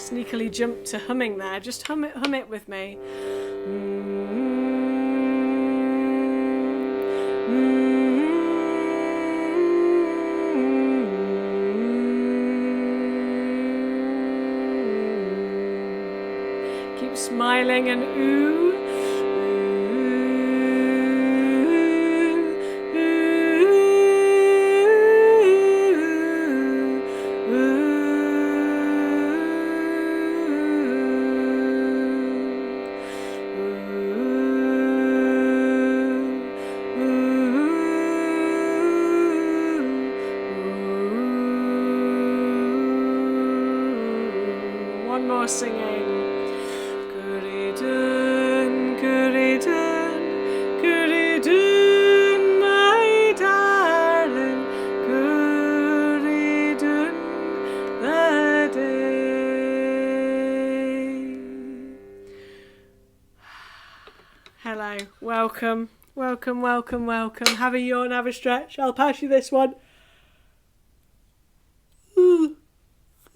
Sneakily jumped to humming there. Just hum it with me. Keep smiling and ooh. One more singing. Coorie Doon, Coorie Doon, Coorie Doon, my darling, Coorie Doon, the day. Hello, welcome, welcome, welcome, welcome. Have a yawn, have a stretch. I'll pass you this one. Ooh.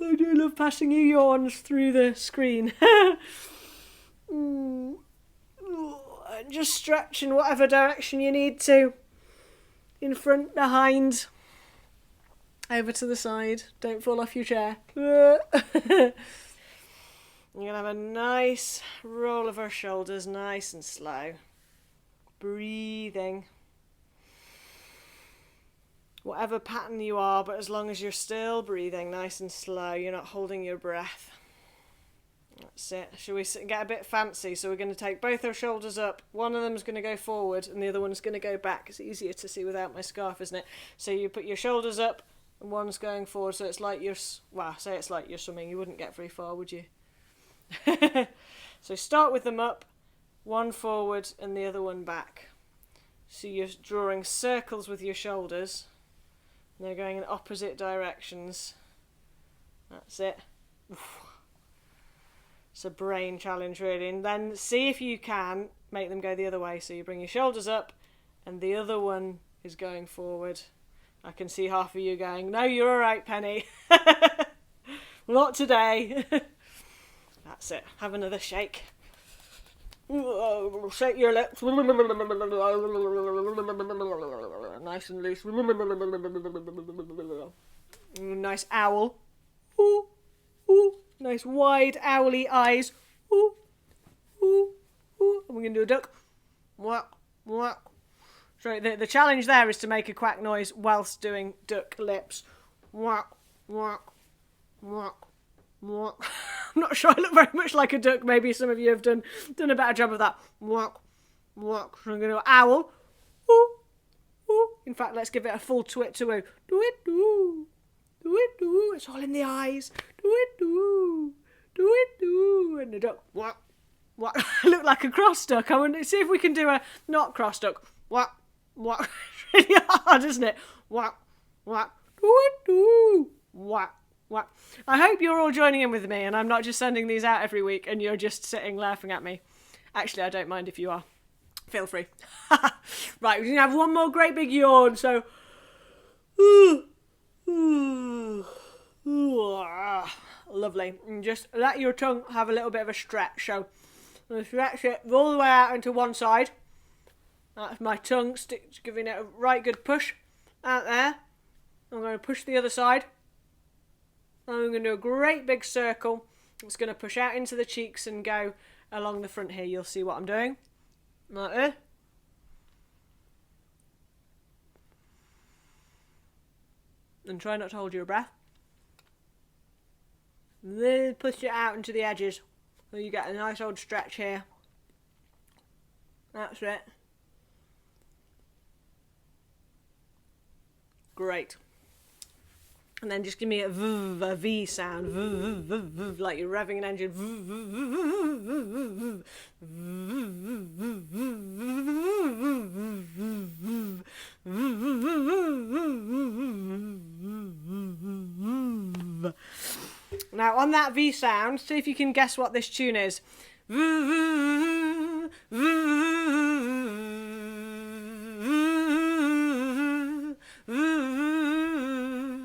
I do love passing you yawns through the screen. Just stretch in whatever direction you need to. In front, behind, over to the side. Don't fall off your chair. You're going to have a nice roll of our shoulders, nice and slow. Breathing. Whatever pattern you are, but as long as you're still breathing nice and slow, you're not holding your breath. That's it. Shall we get a bit fancy? So we're going to take both our shoulders up. One of them's going to go forward and the other one's going to go back. It's easier to see without my scarf, isn't it? So you put your shoulders up and one's going forward. So it's like say it's like you're swimming. You wouldn't get very far, would you? So start with them up, one forward and the other one back. So you're drawing circles with your shoulders. And they're going in opposite directions. That's it. It's a brain challenge, really. And then see if you can make them go the other way. So you bring your shoulders up and the other one is going forward. I can see half of you going, no, you're all right, Penny. Not today. That's it. Have another shake. Shake your lips. Nice and loose. Nice owl. Ooh, ooh. Nice wide owly eyes. Ooh, ooh, ooh. And we're going to do a duck. Whack, whack. So the challenge there is to make a quack noise whilst doing duck lips. Whack, whack, whack, whack. I'm not sure I look very much like a duck. Maybe some of you have done a better job of that. Whack, whack. So I'm going to do owl. Ooh, ooh. In fact, let's give it a full twit to do it, do. Do it, do. It's all in the eyes. Do it, do. Do it, do. And the duck. Whack, whack. I look like a cross duck. I want to see if we can do a not cross duck. Whack, whack. It's really hard, isn't it? Whack, whack. Do it, do. Whack. What? I hope you're all joining in with me and I'm not just sending these out every week and you're just sitting laughing at me. Actually, I don't mind if you are. Feel free. Right, we're going to have one more great big yawn, so... Lovely. And just let your tongue have a little bit of a stretch. So, I'm going to stretch it all the way out into one side. That's my tongue giving it a right good push out there. I'm going to push the other side. I'm going to do a great big circle. It's going to push out into the cheeks and go along the front here. You'll see what I'm doing. Like this. And try not to hold your breath. And then push it out into the edges. So you get a nice old stretch here. That's it. Great. And then just give me a V sound, like you're revving an engine. Now on that V sound, see if you can guess what this tune is.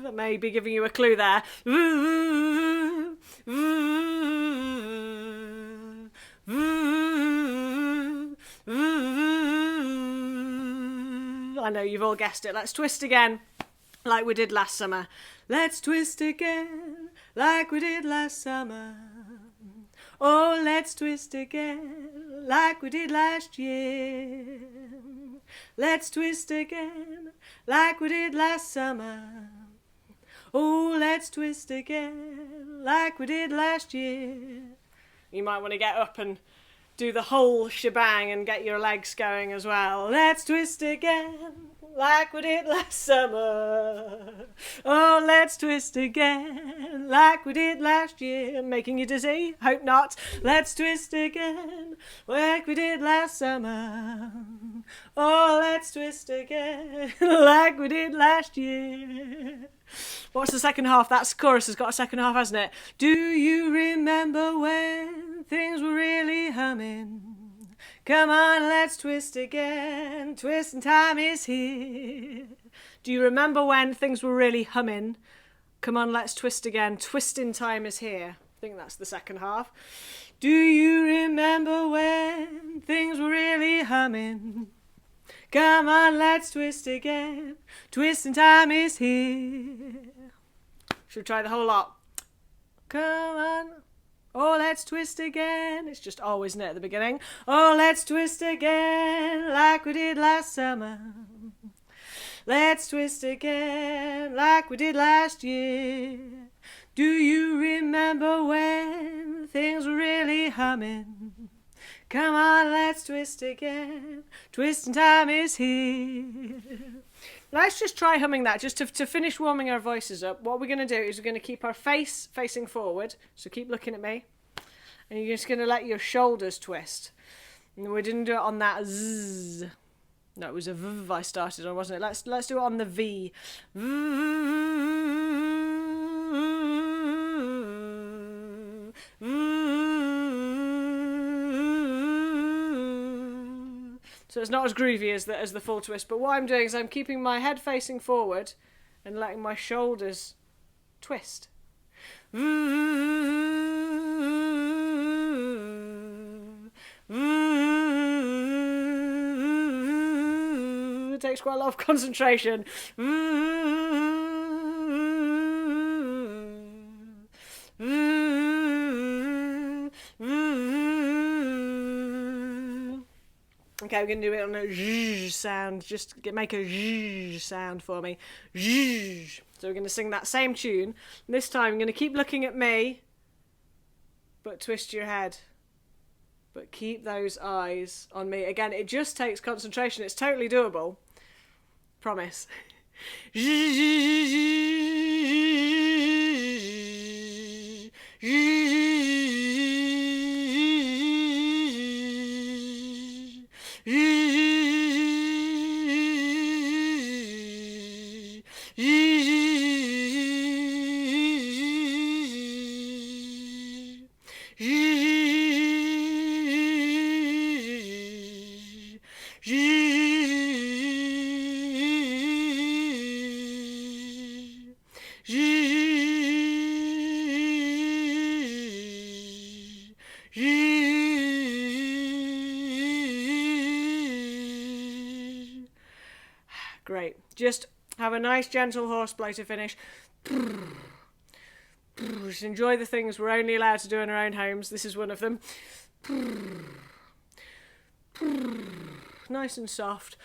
That may be giving you a clue there. you've all guessed it. Let's twist again like we did last summer. Let's twist again like we did last summer. Oh, let's twist again like we did last year. Let's twist again like we did last summer. Oh, let's twist again like we did last year. You might want to get up and do the whole shebang and get your legs going as well. Let's twist again like we did last summer. Oh, let's twist again like we did last year. Making you dizzy? Hope not. Let's twist again like we did last summer. Oh, let's twist again like we did last year. What's the second half? That chorus has got a second half, hasn't it? Do you remember when things were really humming? Come on, let's twist again. Twisting time is here. Do you remember when things were really humming? Come on, let's twist again. Twisting time is here. I think that's the second half. Do you remember when things were really humming? Come on, let's twist again. Twisting time is here. Should we try the whole lot? Come on. Oh, let's twist again. It's just oh, isn't it, at the beginning? Oh, let's twist again like we did last summer. Let's twist again like we did last year. Do you remember when things were really humming? Come on, let's twist again. Twisting time is here. Let's just try humming that, just to finish warming our voices up. What we're going to do is we're going to keep our face facing forward. So keep looking at me. And you're just going to let your shoulders twist. And we didn't do it on that zzz. No, it was a v I started on, wasn't it? Let's do it on the V. So it's not as groovy as the full twist, but what I'm doing is I'm keeping my head facing forward and letting my shoulders twist. It takes quite a lot of concentration. Okay, we're going to do it on a zh sound. Just make a zh sound for me. Zh. So we're going to sing that same tune. This time I'm going to keep looking at me, but twist your head. But keep those eyes on me. Again, it just takes concentration. It's totally doable. Promise. Great. Just have a nice gentle horseplay to finish. Just enjoy the things we're only allowed to do in our own homes. This is one of them. Nice and soft.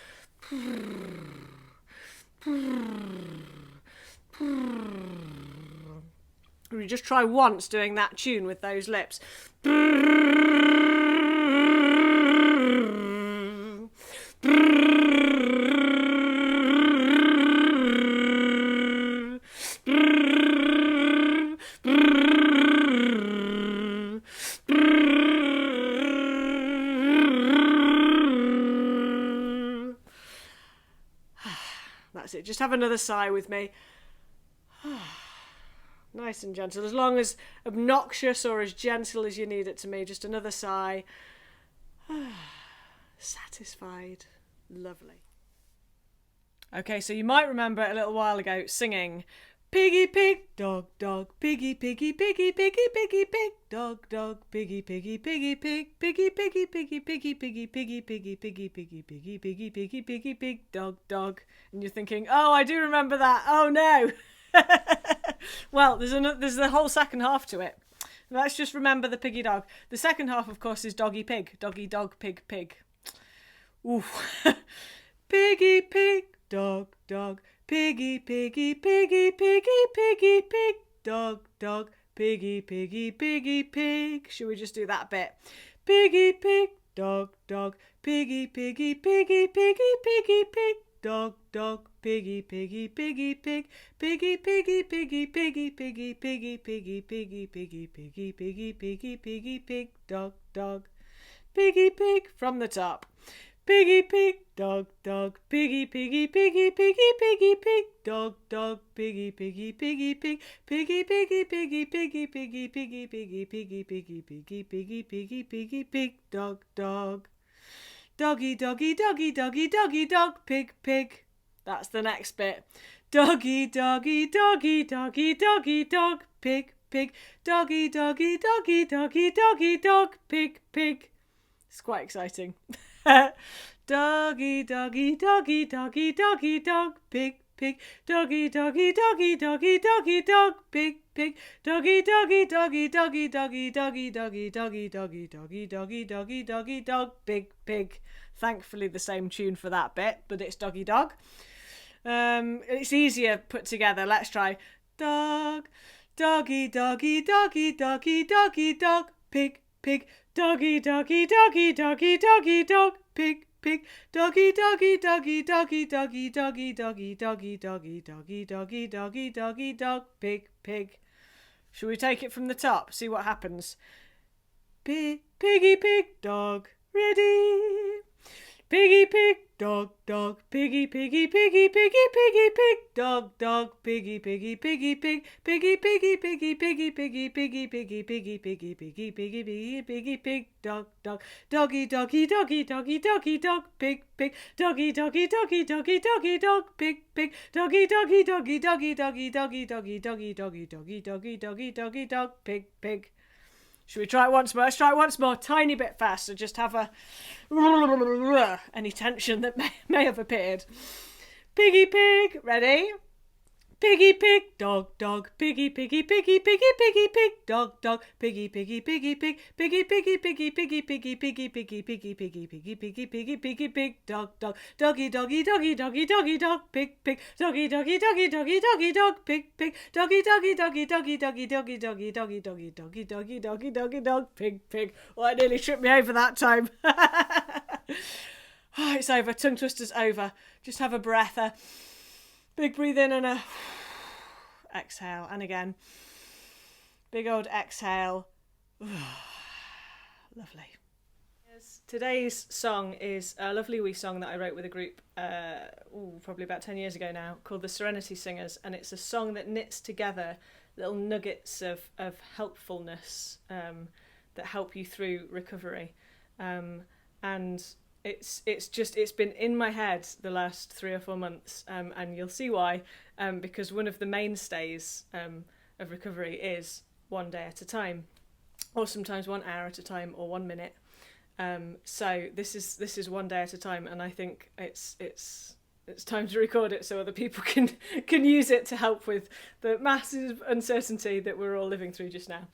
We just try once doing that tune with those lips. That's it. Just have another sigh with me. Nice and gentle. As long as obnoxious or as gentle as you need it to me. Just another sigh. Satisfied. Lovely. Okay, so you might remember a little while ago singing Piggy pig, dog dog, piggy piggy piggy piggy piggy pig, dog dog, piggy piggy piggy pig, piggy piggy piggy piggy piggy piggy piggy piggy piggy piggy piggy piggy piggy pig, dog dog. And you're thinking, oh, I do remember that. Oh no. Well, there's the whole second half to it. Let's just remember the piggy dog. The second half, of course, is doggy pig, doggy dog, pig pig. Ooh. Piggy pig, dog dog. Piggy, piggy, piggy, piggy, piggy, pig, dog, dog, piggy, piggy, piggy, pig. Should we just do that bit? Piggy, pig, dog, dog, piggy, piggy, piggy, piggy, piggy, pig, dog, dog, piggy, piggy, piggy, pig, piggy, piggy, piggy, piggy, piggy, piggy, piggy, piggy, piggy, piggy, piggy, piggy, piggy, pig, dog, dog, piggy, pig from the top. Piggy pig, dog dog, piggy piggy piggy piggy piggy pig, dog dog, piggy piggy piggy pig, piggy piggy piggy piggy piggy piggy piggy piggy piggy piggy piggy piggy piggy pig, dog dog. Doggy doggy doggy doggy doggy dog, pig pig. That's the next bit. Doggy doggy doggy doggy doggy dog, pig pig. Doggy doggy doggy doggy doggy dog, pig pig. It's quite exciting. Doggy, doggy, doggy, doggy, doggy, dog, pig, pig. Doggy, doggy, doggy, doggy, doggy, dog, pig, pig. Doggy, doggy, doggy, doggy, doggy, doggy, doggy, doggy, doggy, doggy, doggy, doggy, doggy, dog, pig, pig. Thankfully, the same tune for that bit, but it's doggy dog. It's easier put together. Let's try. Dog, doggy, doggy, doggy, doggy, doggy, dog, pig, pig. Doggy, doggy, doggy, doggy, doggy, dog, pig, pig. Doggy, doggy, doggy, doggy, doggy, doggy, doggy, doggy, doggy, doggy, doggy, doggy, doggy, dog, pig, pig. Shall we take it from the top? See what happens. Piggy pig, dog, ready. Piggy pig, dog, dog, piggy piggy piggy piggy piggy pig, dog, dog, piggy piggy piggy pig, piggy piggy piggy piggy piggy piggy piggy piggy piggy piggy piggy piggy piggy pig, dog, dog. Doggy doggy doggy doggy doggy dog, pig pig. Doggy doggy doggy doggy doggy dog, pig pig. Doggy doggy doggy doggy doggy doggy doggy doggy doggy doggy doggy doggy doggy dog, pig pig. Should we try it once more? Let's try it once more. Tiny bit faster. Just have any tension that may have appeared. Piggy pig. Ready? Piggy pig, dog, dog, piggy piggy piggy piggy piggy pig, dog, dog, piggy piggy piggy pig, piggy piggy piggy piggy piggy piggy piggy piggy piggy piggy piggy piggy piggy pig, dog, dog. Doggy doggy doggy doggy doggy dog, pig pig. Doggy doggy doggy doggy doggy dog, pig pig. Doggy doggy doggy doggy doggy doggy doggy doggy doggy doggy doggy doggy doggy dog, pig pig. Oh, it nearly tripped me over that time. Oh, it's over. Tongue twister's over. Just have a breath. Big breathe in and a exhale, and again. Big old exhale. Lovely. Yes. Today's song is a lovely wee song that I wrote with a group probably about 10 years ago now, called the Serenity Singers, and it's a song that knits together little nuggets of helpfulness that help you through recovery, and it's been in my head the last 3 or 4 months, and you'll see why, because one of the mainstays of recovery is 1 day at a time, or sometimes 1 hour at a time, or 1 minute. So this is 1 day at a time, and I think it's time to record it so other people can use it to help with the massive uncertainty that we're all living through just now.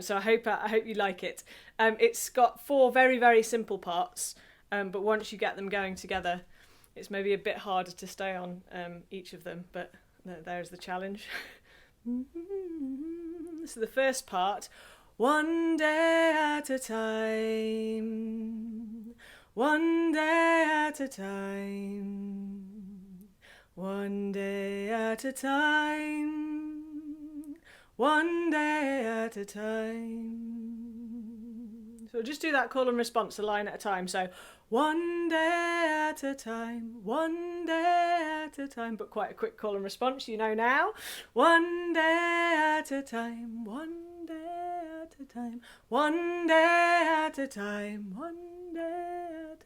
So I hope you like it. It's got 4 very, very simple parts. But once you get them going together, it's maybe a bit harder to stay on each of them, but there's the challenge. So the first part, 1 day at a time, 1 day at a time, 1 day at a time, 1 day at a time. So just do that call and response a line at a time. So 1 day at a time, 1 day at a time, but quite a quick call and response, you know now. 1 day at a time, 1 day at a time, 1 day at a time, 1 day at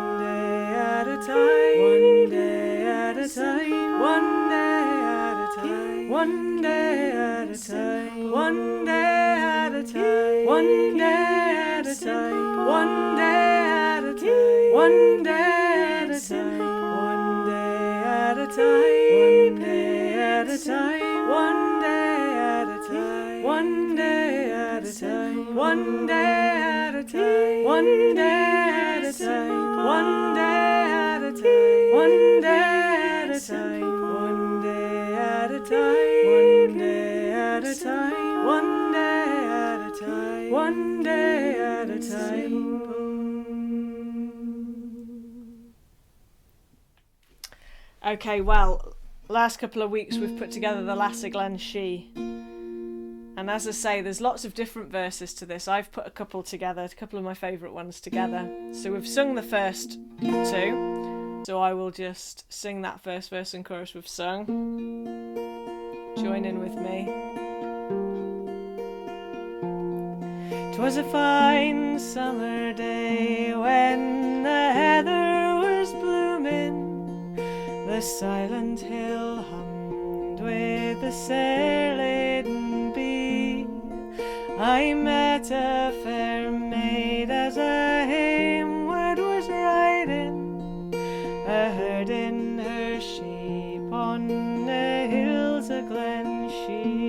one day at a time, one day at a time, one day at a time, one day at a time, one day at a time, one day at a time, one day at a time, one day at a time, one day at a time, one day at a time, one day at a time, one day at a time, one day at a time, one day at a time, one day at a time, one day at a time, one day at a time. Okay, well, last couple of weeks we've put together the Lass of Glenshee. And as I say, there's lots of different verses to this. I've put a couple together, a couple of my favourite ones together. So we've sung the first two. So I will just sing that first verse and chorus we've sung. Join in with me. 'Twas a fine summer day when the heather was blooming. The silent hill hummed with the sair-laden bee. I met a fair maid as I hameward was riding, a herding her sheep on the hills of Glenshee.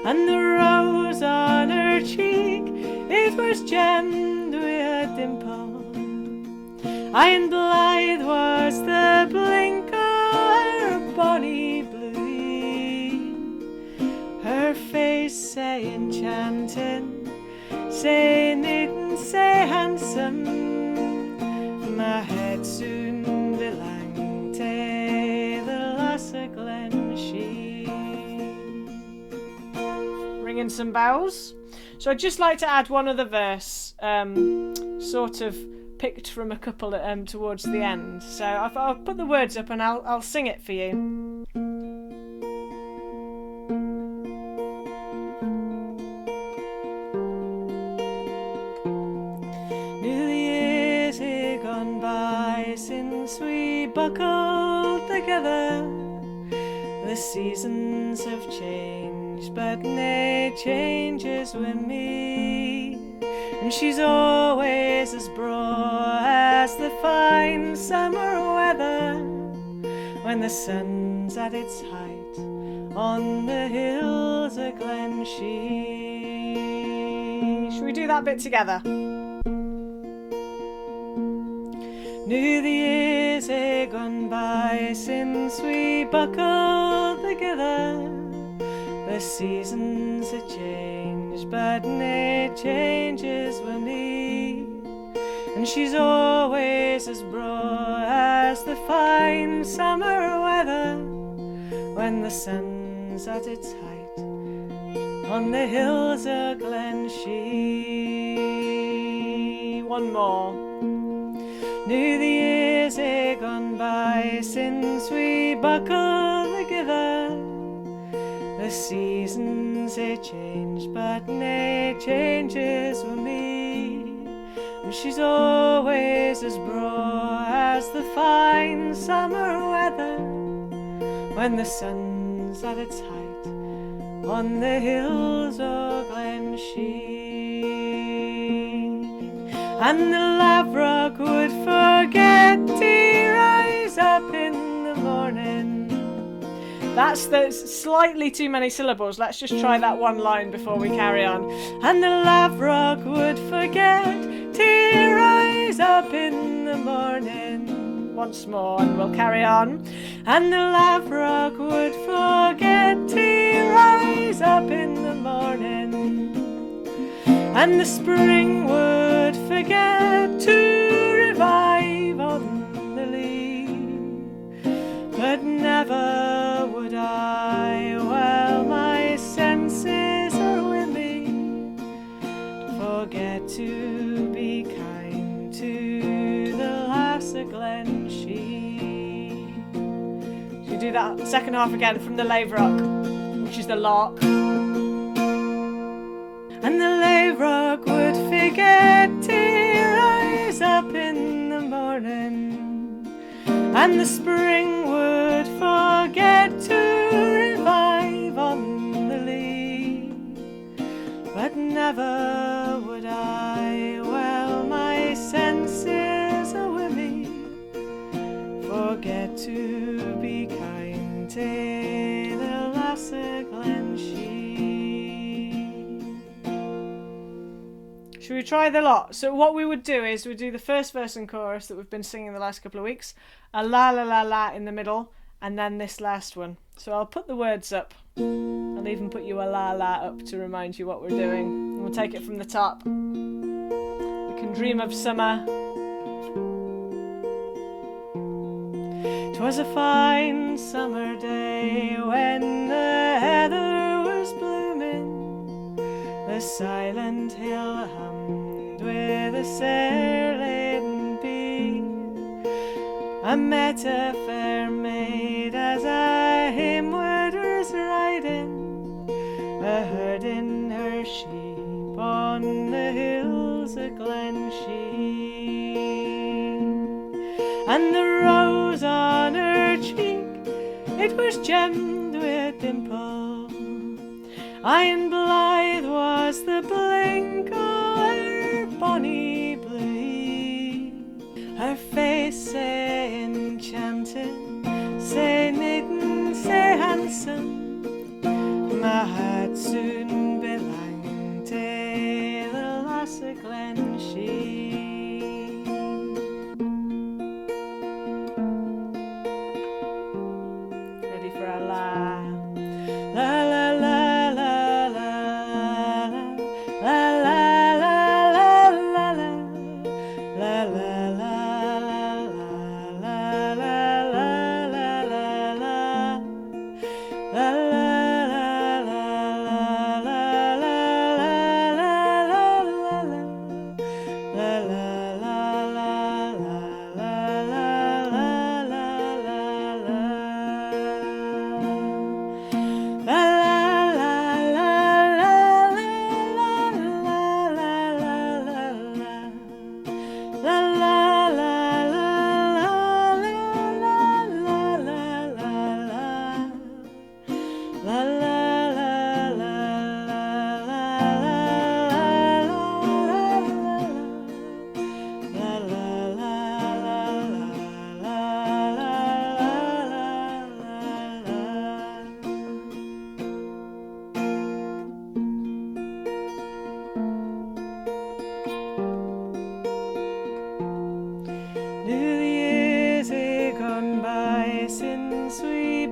And the rose on her cheek, it was gemmed with a dimple. Aye, and blithe was the blink of her bonny bluey, her face say enchanting, say neat, say handsome. My head soon belonged to the Lass of Glenshee. Ringing some bells. So I'd just like to add one other verse, sort of picked from a couple towards the end. So I'll put the words up and I'll sing it for you. New years hae gone by since we buckled together. The seasons have changed, but nae changes with me. And she's always as broad as the fine summer weather when the sun's at its height on the hills of Glenshee. Should we do that bit together? New the years hae gone by since we buckled together. The seasons have changed, but nae changes with me. And she's always as broad as the fine summer weather when the sun's at its height on the hills of Glenshee. One more. New the years hae gone by since we buckled together. The seasons hae changed, but nae changes with me. And she's always as broad as the fine summer weather when the sun's at its height on the hills of Glenshee. And the lavrock would forget to rise up in the morning. That's slightly too many syllables. Let's just try that one line before we carry on. And the lavrock would forget to rise up in the morning. Once more and we'll carry on. And the lavrock would forget to rise up in the morning. And the spring would forget to revive on the lea. But never would I, while my senses are with me, forget to be kind to the Lass of Glenshee. So you do that second half again from the lavrock, which is the lark. And the lavrock would forget to rise up in the morning. and the spring would forget to revive on the lea. But never would I, while my senses are with me, forget to be kind to the lass of Glenshee. Should we try the lot? So what we would do is we'd do the first verse and chorus that we've been singing the last couple of weeks, a la la la la in the middle, and then this last one. So I'll put the words up. I'll even put you a la la up to remind you what we're doing. And we'll take it from the top. We can dream of summer. 'Twas a fine summer day when the heather was blooming. The silent hill hummed with a sair-laden bee. I met a fair maid as I homeward was riding, a herding her sheep on the hills of Glenshee. And the rose on her cheek, it was gemmed with dimple. Aye, and blithe was the blink of her bonny blue. Her face sae enchanting, sae maiden, sae handsome, my heart soon belonged to the lass of Glenshee. Ready for a la? La la la la la la la la la la la la la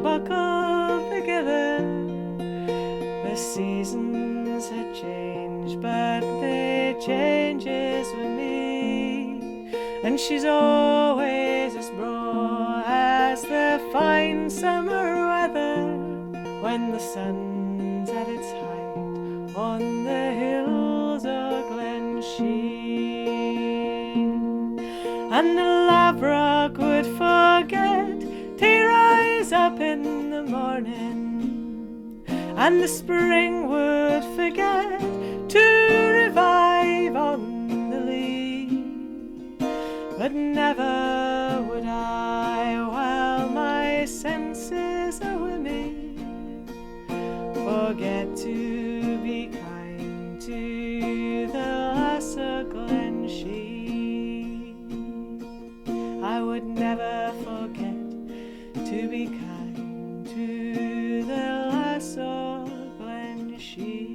buckled together. The seasons had changed, but they changes with me. And she's always as broad as the fine summer weather, when the sun's at its height on the hills of Glenshee. And the lavrock would forget to rise up in the morning, and the spring would forget to revive on the lea. But never would I, while my senses are with me, forget to be kind to the lass of Glenshee. I would never forget to be kind to the lass of Glenshee.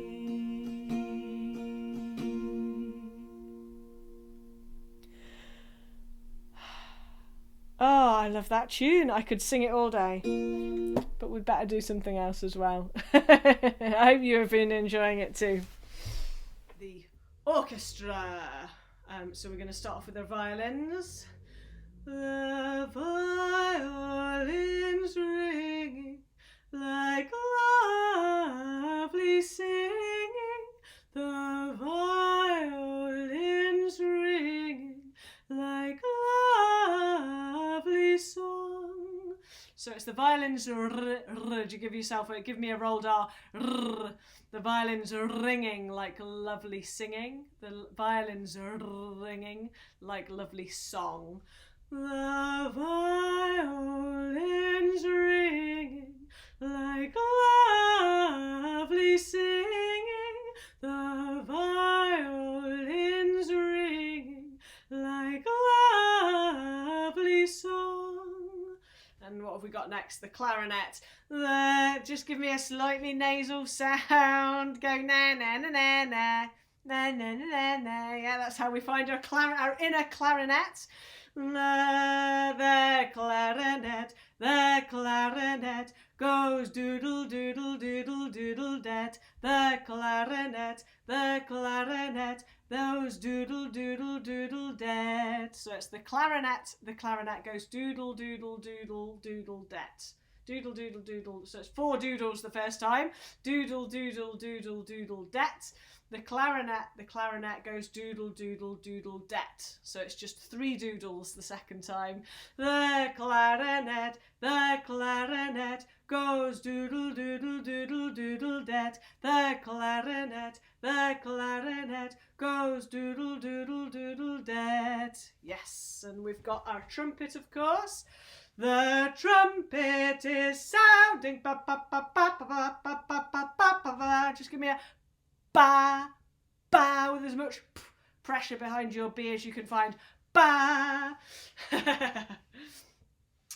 Oh, I love that tune. I could sing it all day. But we'd better do something else as well. I hope you have been enjoying it too. The orchestra. So we're going to start off with the violins. The violins ringing like lovely singing. The violins ringing like lovely song. So it's the violins do you give yourself a, give me a rolled R. The violins ringing like lovely singing. The violins ringing like lovely song. The violins ringing like lovely singing. The violins ringing like lovely song. And what have we got next? The clarinet. Just give me a slightly nasal sound. Go na na na na na. Na na na na na. Yeah, that's how we find our inner clarinet. The clarinet goes doodle doodle doodle doodle det. The clarinet goes doodle doodle doodle det. So it's the clarinet goes doodle doodle doodle doodle det. Doodle doodle doodle. So it's 4 doodles the first time. Doodle doodle doodle doodle det. The clarinet goes doodle doodle doodle det. So it's just 3 doodles the second time. The clarinet goes doodle doodle doodle doodle det. The clarinet goes doodle doodle doodle det. Yes, and we've got our trumpet, of course. The trumpet is sounding. Ba, ba, ba, ba, ba, ba, ba, ba, ba, ba, ba. Just give me a ba, ba, with as much pressure behind your B as you can find. Ba.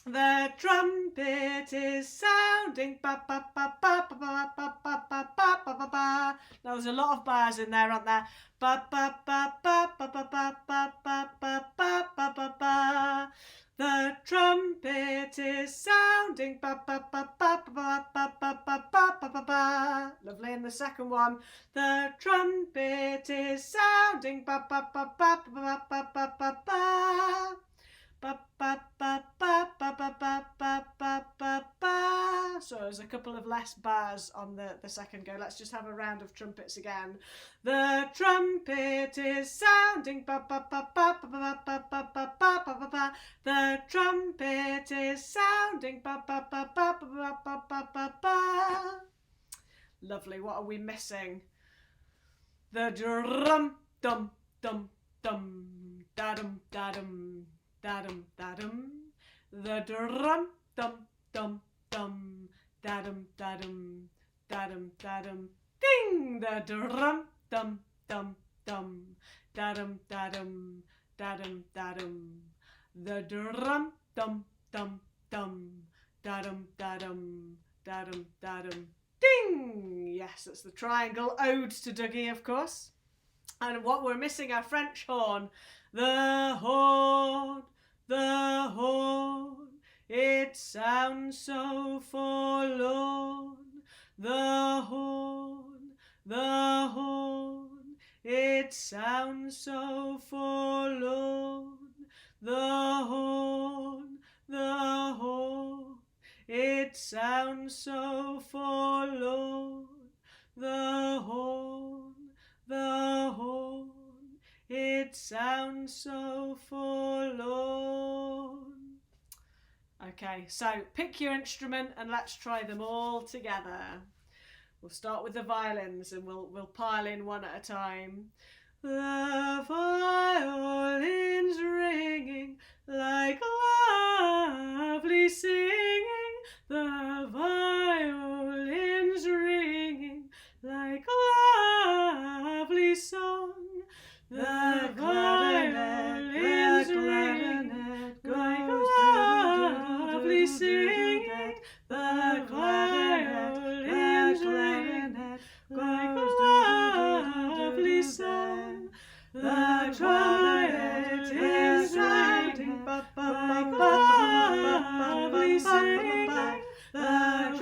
The trumpet is sounding. Ba, ba, ba, ba, ba, ba, ba, ba, ba, ba, ba, ba. Now there's a lot of bars in there, aren't there? Ba, ba, ba, ba, ba, ba, ba, ba, ba, ba, ba, ba, ba. The trumpet is sounding. Ba, ba, ba, ba, ba, ba, ba, ba, ba, ba, ba. Lovely. And the second one. The trumpet is sounding. Ba, ba, ba, ba, ba, ba, ba, ba, ba. Ba, ba, ba, ba, ba, ba, ba, ba, ba, ba, ba. So there's a couple of less bars on the second go. Let's just have a round of trumpets again. The trumpet is sounding. Ba, ba, ba, ba, ba, ba, ba, ba, ba, ba, ba, ba. The trumpet is sounding. Ba, ba, ba, ba, ba, ba, ba, ba, ba, ba. Lovely. What are we missing? The drum, dum, dum, dum, da dum, da dum. Da-dum, da-dum. The drum, dum, dum, dum. Da-dum, da-dum, da-dum, da-dum. Ding! The drum, dum, dum, dum. Da-dum, da-dum, da-dum, da-dum. The drum, dum, dum, dum. Da-dum, da-dum, da-dum, da-dum. Ding! Yes, that's the triangle ode to Dougie, of course. And what we're missing, our French horn. The horn. The horn, it sounds so forlorn. The horn, it sounds so forlorn. The horn, it sounds so forlorn. The horn, it sounds so forlorn. Okay, so pick your instrument and let's try them all together. We'll start with the violins and we'll pile in one at a time. The violins ringing like lovely singing. The violins ringing like lovely song. The violins ringing like lovely singing. The violins ringing like lovely song. The trumpet is sounding like lovely singing. The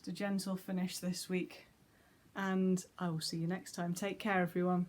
Just a gentle finish this week. And I will see you next time. Take care, everyone.